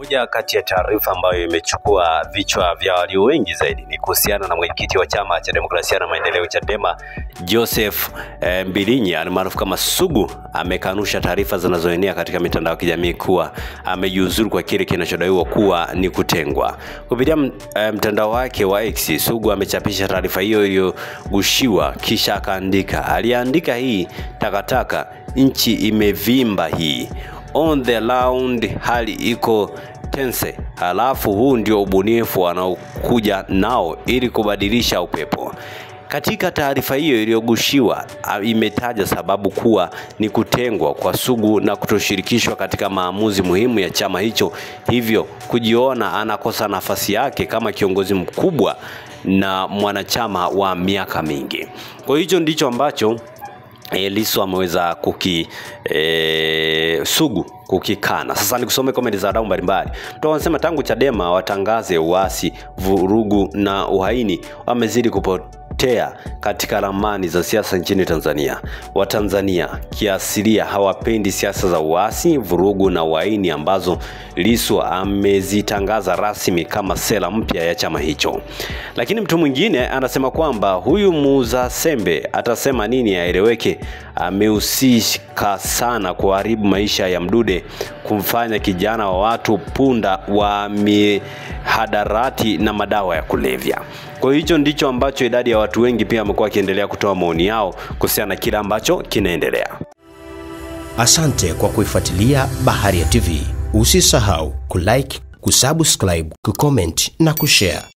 Moja kati ya taarifa ambayo imechukua vichwa vya walio wengi zaidi ni kuhusiana na mwenyekiti wa chama cha demokrasia na maendeleo Chadema Joseph Mbilinyi almaarufu kama Sugu amekanusha taarifa zinazoenea katika mitandao ya kijamii kuwa amejiuzuru kwa kile kinachodaiwa kuwa ni kutengwa. Kupitia mtandao wake wa X, Sugu amechapisha taarifa hiyo iliyogushiwa kisha akaandika, aliandika hii takataka, nchi imevimba hii. On the round hali iko tense. Halafu huu ndio ubunifu wanaokuja nao ili kubadilisha upepo. Katika taarifa hiyo iliyogushiwa imetaja sababu kuwa ni kutengwa kwa Sugu na kutoshirikishwa katika maamuzi muhimu ya chama hicho, hivyo kujiona anakosa nafasi yake kama kiongozi mkubwa na mwanachama wa miaka mingi. Kwa hicho ndicho ambacho Lissu ameweza Sugu kukikana. Sasa nikusome comment za wadau mbalimbali. Mtu wanasema tangu Chadema watangaze uasi, vurugu na uhaini wamezidi kupotea katika ramani za siasa nchini Tanzania. Watanzania kiasilia hawapendi siasa za uasi, vurugu na uhaini ambazo Lissu amezitangaza rasmi kama sera mpya ya chama hicho. Lakini mtu mwingine anasema kwamba huyu muuza sembe atasema nini aeleweke, amehusika sana kuharibu maisha ya Mdude, kumfanya kijana wa watu punda wa mihadarati na madawa ya kulevya. Kwa hicho ndicho ambacho idadi ya watu wengi pia wamekuwa wakiendelea kutoa maoni yao kuhusiana na kile ambacho kinaendelea. Asante kwa kuifuatilia Baharia TV. Usisahau kulike, kusubscribe, kucomment na kushare.